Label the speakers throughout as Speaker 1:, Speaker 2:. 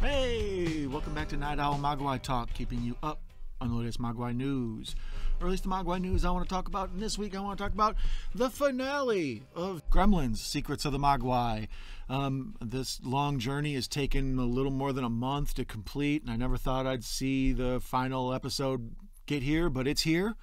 Speaker 1: Hey, welcome back to Night Owl Mogwai Talk, keeping you up on the latest Mogwai news. Or at least the Mogwai news I want to talk about. And this week I want to talk about the finale of Gremlins, Secrets of the Mogwai. This long journey has taken a little more than a month to complete, and I never thought I'd see the final episode get here, but it's here.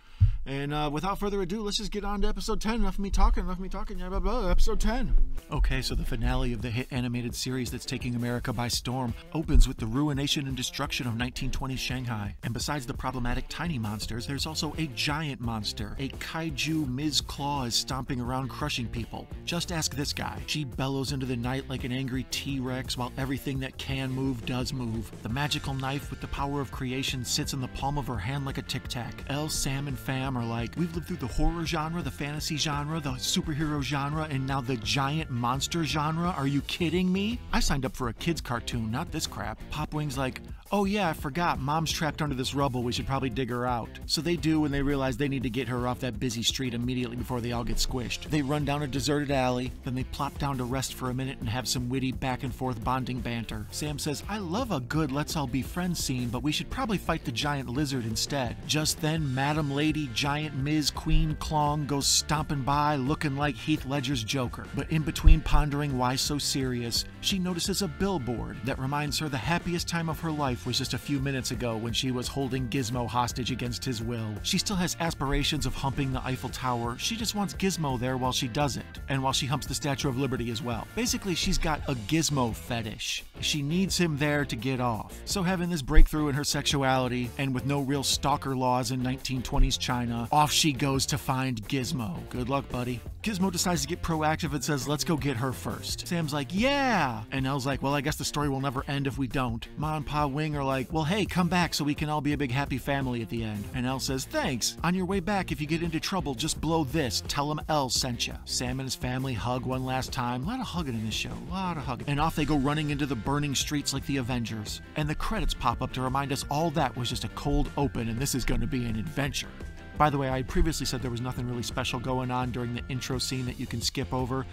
Speaker 1: And without further ado, let's just get on to episode 10. Enough of me talking. Yeah, blah, blah, episode 10. Okay, so the finale of the hit animated series that's taking America by storm opens with the ruination and destruction of 1920s Shanghai. And besides the problematic tiny monsters, there's also a giant monster. A kaiju Ms. Claw is stomping around crushing people. Just ask this guy. She bellows into the night like an angry T-Rex while everything that can move does move. The magical knife with the power of creation sits in the palm of her hand like a tic-tac. Elle, Sam, and Fam are like, we've lived through the horror genre, the fantasy genre, the superhero genre, and now the giant monster genre? Are you kidding me? I signed up for a kid's cartoon, not this crap. Popwing's like, oh yeah, I forgot, Mom's trapped under this rubble, we should probably dig her out. So they do, and they realize they need to get her off that busy street immediately before they all get squished. They run down a deserted alley, then they plop down to rest for a minute and have some witty back and forth bonding banter. Sam says, I love a good let's all be friends scene, but we should probably fight the giant lizard instead. Just then, Madam Lady Giant Ms. Queen Klong goes stomping by looking like Heath Ledger's Joker. But in between pondering why so serious, she notices a billboard that reminds her the happiest time of her life was just a few minutes ago when she was holding Gizmo hostage against his will. She still has aspirations of humping the Eiffel Tower, she just wants Gizmo there while she does it, and while she humps the Statue of Liberty as well. Basically, she's got a Gizmo fetish. She needs him there to get off. So having this breakthrough in her sexuality, and with no real stalker laws in 1920s China, off she goes to find Gizmo. Good luck, buddy. Gizmo decides to get proactive and says, let's go get her first. Sam's like, yeah! And Elle's like, well, I guess the story will never end if we don't. Ma and Pa Wing are like, well, hey, come back so we can all be a big happy family at the end. And Elle says, thanks. On your way back, if you get into trouble, just blow this. Tell them Elle sent you. Sam and his family hug one last time. A lot of hugging in this show. A lot of hugging. And off they go running into the burning streets like the Avengers. And the credits pop up to remind us all that was just a cold open and this is going to be an adventure. By the way, I previously said there was nothing really special going on during the intro scene that you can skip over.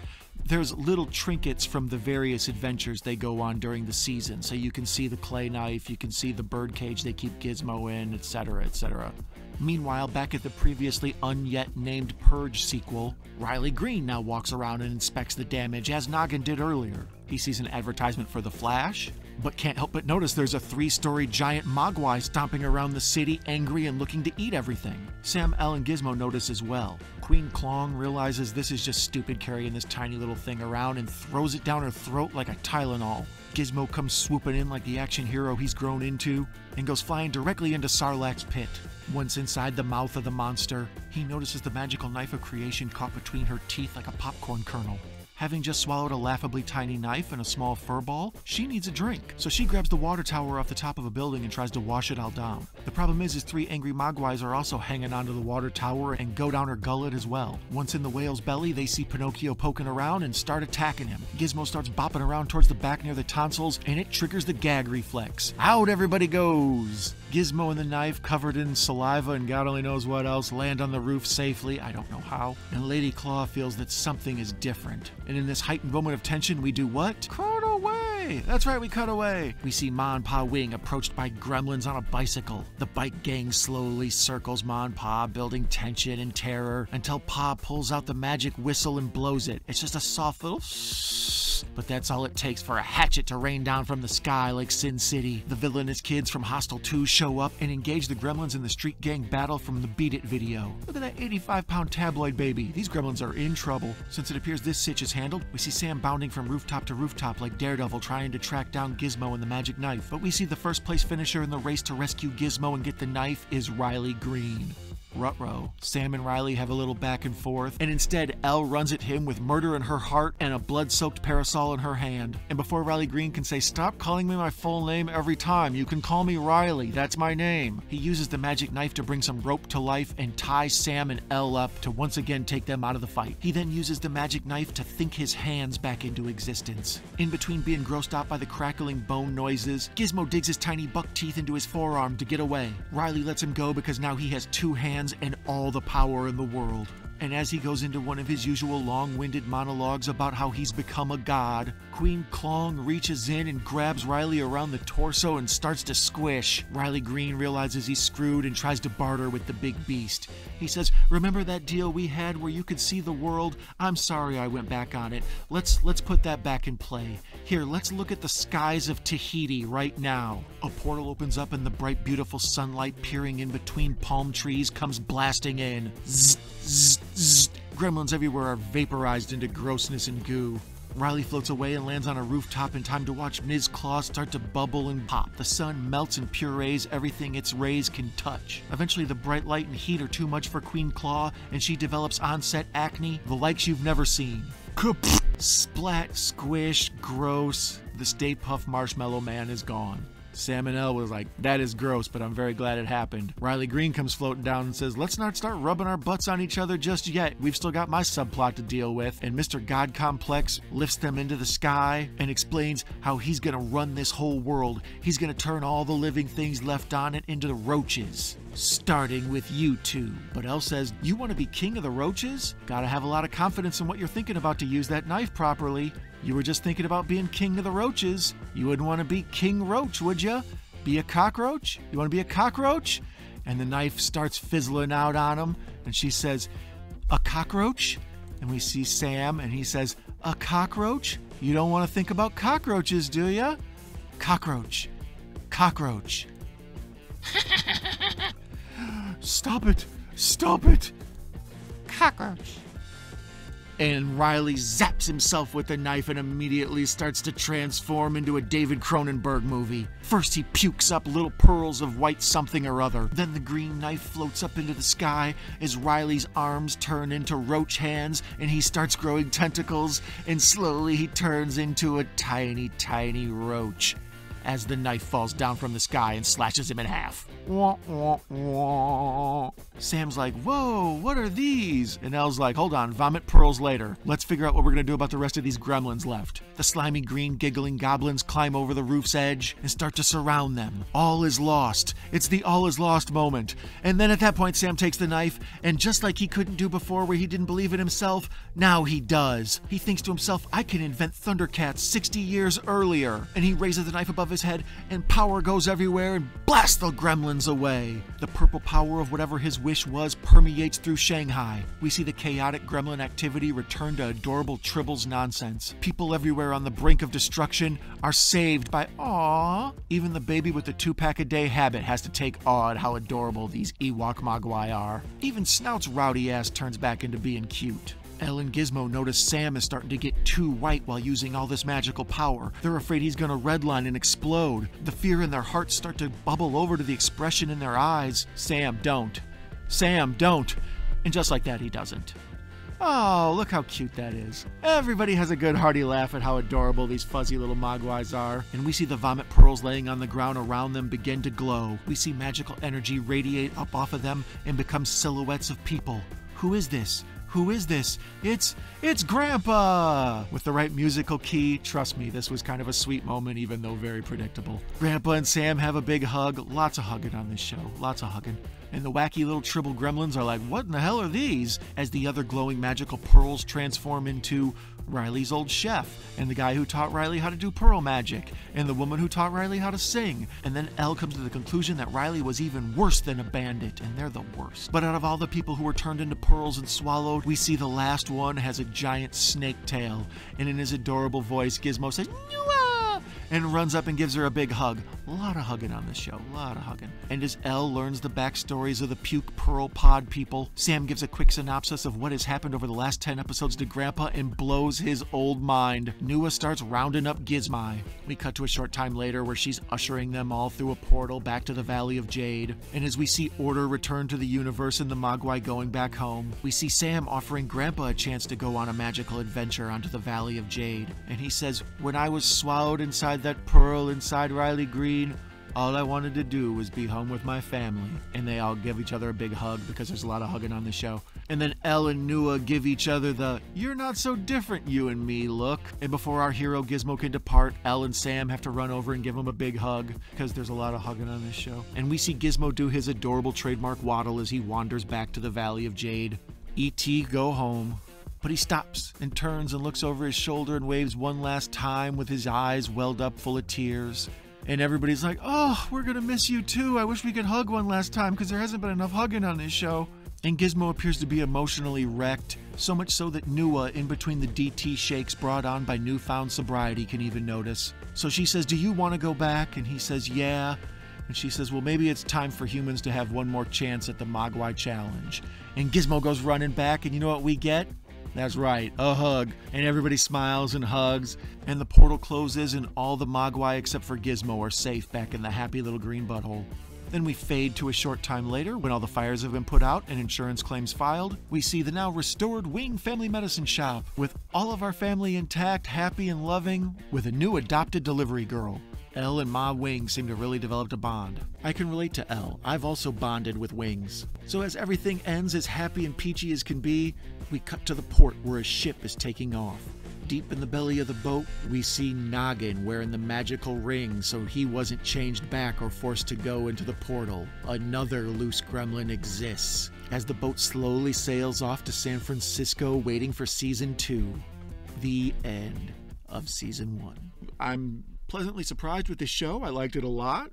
Speaker 1: There's little trinkets from the various adventures they go on during the season. So you can see the clay knife, you can see the birdcage they keep Gizmo in, etc., etc. Meanwhile, back at the previously unyet named Purge sequel, Riley Green now walks around and inspects the damage as Noggin did earlier. He sees an advertisement for The Flash, but can't help but notice there's a 3-story giant Mogwai stomping around the city, angry and looking to eat everything. Sam, Elle, and Gizmo notice as well. Queen Klong realizes this is just stupid carrying this tiny little thing around and throws it down her throat like a Tylenol. Gizmo comes swooping in like the action hero he's grown into and goes flying directly into Sarlacc's pit. Once inside the mouth of the monster, he notices the magical knife of creation caught between her teeth like a popcorn kernel. Having just swallowed a laughably tiny knife and a small fur ball, she needs a drink. So she grabs the water tower off the top of a building and tries to wash it all down. The problem is 3 angry Mogwais are also hanging onto the water tower and go down her gullet as well. Once in the whale's belly, they see Pinocchio poking around and start attacking him. Gizmo starts bopping around towards the back near the tonsils, and it triggers the gag reflex. Out everybody goes! Gizmo and the knife, covered in saliva and God only knows what else, land on the roof safely, I don't know how, and Lady Claw feels that something is different. And in this heightened moment of tension, we do what? Cut away! That's right, we cut away! We see Ma and Pa Wing approached by gremlins on a bicycle. The bike gang slowly circles Ma and Pa, building tension and terror, until Pa pulls out the magic whistle and blows it. It's just a soft little but that's all it takes for a hatchet to rain down from the sky like Sin City. The villainous kids from Hostel 2 show up and engage the gremlins in the street gang battle from the Beat It video. Look at that 85-pound tabloid baby. These gremlins are in trouble. Since it appears this sitch is handled, we see Sam bounding from rooftop to rooftop like Daredevil trying to track down Gizmo and the magic knife. But we see the first place finisher in the race to rescue Gizmo and get the knife is Riley Green. Ruh-roh. Sam and Riley have a little back and forth, and instead Elle runs at him with murder in her heart and a blood-soaked parasol in her hand. And before Riley Green can say, stop calling me my full name every time, you can call me Riley, that's my name, he uses the magic knife to bring some rope to life and tie Sam and Elle up to once again take them out of the fight. He then uses the magic knife to think his hands back into existence. In between being grossed out by the crackling bone noises, Gizmo digs his tiny buck teeth into his forearm to get away. Riley lets him go because now he has 2 hands and all the power in the world. And as he goes into one of his usual long-winded monologues about how he's become a god, Queen Klong reaches in and grabs Riley around the torso and starts to squish. Riley Green realizes he's screwed and tries to barter with the big beast. He says, "Remember that deal we had where you could see the world? I'm sorry I went back on it. Let's put that back in play. Here, let's look at the skies of Tahiti right now." A portal opens up and the bright, beautiful sunlight peering in between palm trees comes blasting in. Zzz, zzz, zzz. Gremlins everywhere are vaporized into grossness and goo. Riley floats away and lands on a rooftop in time to watch Ms. Claw start to bubble and pop. The sun melts and purees everything its rays can touch. Eventually, the bright light and heat are too much for Queen Claw, and she develops onset acne, the likes you've never seen. Splat, squish, gross. The Stay Puft Marshmallow Man is gone. Sam and Elle was like, "That is gross, but I'm very glad it happened." Riley Green comes floating down and says, "Let's not start rubbing our butts on each other just yet. We've still got my subplot to deal with." And Mr. God Complex lifts them into the sky and explains how he's gonna run this whole world. He's gonna turn all the living things left on it into the roaches. Starting with you two. But Elle says, "You want to be king of the roaches? Gotta have a lot of confidence in what you're thinking about to use that knife properly. You were just thinking about being king of the roaches. You wouldn't want to be King Roach, would you? Be a cockroach? You want to be a cockroach?" And the knife starts fizzling out on him, and she says, "A cockroach?" And we see Sam, and he says, "A cockroach? You don't want to think about cockroaches, do you? Cockroach. Cockroach." "Stop it! Stop it!" "Cockroach." And Riley zaps himself with the knife and immediately starts to transform into a David Cronenberg movie. First he pukes up little pearls of white something or other. Then the green knife floats up into the sky as Riley's arms turn into roach hands and he starts growing tentacles, and slowly he turns into a tiny, tiny roach as the knife falls down from the sky and slashes him in half. Wah, wah, wah. Sam's like, "Whoa, what are these?" And Elle's like, "Hold on, vomit pearls later. Let's figure out what we're gonna do about the rest of these gremlins left." The slimy green giggling goblins climb over the roof's edge and start to surround them. All is lost. It's the all is lost moment. And then at that point, Sam takes the knife, and just like he couldn't do before where he didn't believe in himself, now he does. He thinks to himself, "I can invent Thundercats 60 years earlier." And he raises the knife above his head, and power goes everywhere and blasts the gremlins away. The purple power of whatever his wish was permeates through Shanghai. We see the chaotic gremlin activity return to adorable Tribbles nonsense. People everywhere on the brink of destruction are saved by aw. Even the baby with the 2-pack-a-day habit has to take awe at how adorable these Ewok Mogwai are. Even Snout's rowdy ass turns back into being cute. Elle and Gizmo notice Sam is starting to get too white while using all this magical power. They're afraid he's gonna redline and explode. The fear in their hearts start to bubble over to the expression in their eyes. "Sam, don't. Sam, don't." And just like that, he doesn't. Oh, look how cute that is. Everybody has a good hearty laugh at how adorable these fuzzy little Mogwais are. And we see the vomit pearls laying on the ground around them begin to glow. We see magical energy radiate up off of them and become silhouettes of people. Who is this? Who is this? It's Grandpa! With the right musical key, trust me, this was kind of a sweet moment, even though very predictable. Grandpa and Sam have a big hug. Lots of hugging on this show. Lots of hugging. And the wacky little Tribble gremlins are like, "What in the hell are these?" As the other glowing magical pearls transform into Riley's old chef, and the guy who taught Riley how to do pearl magic, and the woman who taught Riley how to sing. And then Elle comes to the conclusion that Riley was even worse than a bandit, and they're the worst. But out of all the people who were turned into pearls and swallowed, we see the last one has a giant snake tail, and in his adorable voice, Gizmo says, "Nwah!" and runs up and gives her a big hug. A lot of hugging on this show, a lot of hugging. And as Elle learns the backstories of the puke pearl pod people, Sam gives a quick synopsis of what has happened over the last 10 episodes to Grandpa and blows his old mind. Nua starts rounding up Gizmo. We cut to a short time later where she's ushering them all through a portal back to the Valley of Jade. And as we see order return to the universe and the Mogwai going back home, we see Sam offering Grandpa a chance to go on a magical adventure onto the Valley of Jade. And he says, "When I was swallowed inside that pearl inside Riley Green, all I wanted to do was be home with my family." And they all give each other a big hug because there's a lot of hugging on the show. And then Elle and Nua give each other the "you're not so different, you and me" look. And before our hero Gizmo can depart, Elle and Sam have to run over and give him a big hug because there's a lot of hugging on this show. And we see Gizmo do his adorable trademark waddle as he wanders back to the Valley of Jade. E.T. go home. But he stops and turns and looks over his shoulder and waves one last time with his eyes welled up full of tears. And everybody's like, oh, we're going to miss you too. I wish we could hug one last time because there hasn't been enough hugging on this show. And Gizmo appears to be emotionally wrecked, so much so that Nua, in between the DT shakes brought on by newfound sobriety, can even notice. So she says, do you want to go back? And he says, yeah. And she says, well, maybe it's time for humans to have one more chance at the Mogwai challenge. And Gizmo goes running back, and you know what we get? That's right, a hug. And everybody smiles and hugs, and the portal closes, and all the Mogwai except for Gizmo are safe back in the happy little green butthole. Then we fade to a short time later, when all the fires have been put out and insurance claims filed. We see the now restored Wing Family Medicine Shop, with all of our family intact, happy and loving, with a new adopted delivery girl. Elle and Ma Wing seem to really develop a bond. I can relate to Elle. I've also bonded with Wings. So as everything ends as happy and peachy as can be, we cut to the port where a ship is taking off. Deep in the belly of the boat, we see Noggin wearing the magical ring so he wasn't changed back or forced to go into the portal. Another loose gremlin exists as the boat slowly sails off to San Francisco, waiting for Season 2. The end of Season 1. I'm pleasantly surprised with this show. I liked it a lot.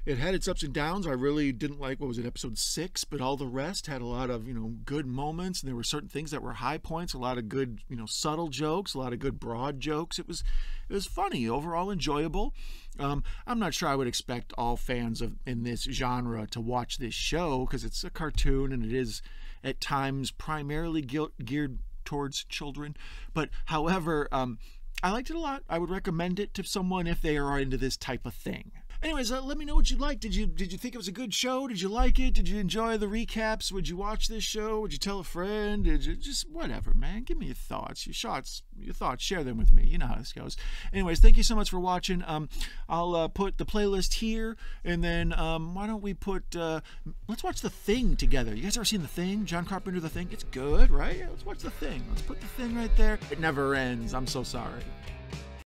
Speaker 1: It had its ups and downs. I really didn't like, what was it, episode 6, but all the rest had a lot of, good moments, and there were certain things that were high points, a lot of good, subtle jokes, a lot of good broad jokes. It was funny, overall enjoyable. I'm not sure I would expect all fans in this genre to watch this show, because it's a cartoon and it is at times primarily geared towards children. But however, I liked it a lot. I would recommend it to someone if they are into this type of thing. Anyways, let me know what you liked. Did you think it was a good show? Did you like it? Did you enjoy the recaps? Would you watch this show? Would you tell a friend? Did you just whatever, man? Give me your thoughts, your thoughts. Share them with me. You know how this goes. Anyways, thank you so much for watching. I'll put the playlist here, and then why don't we put? Let's watch The Thing together. You guys ever seen The Thing? John Carpenter, The Thing. It's good, right? Yeah, let's watch The Thing. Let's put The Thing right there. It never ends. I'm so sorry.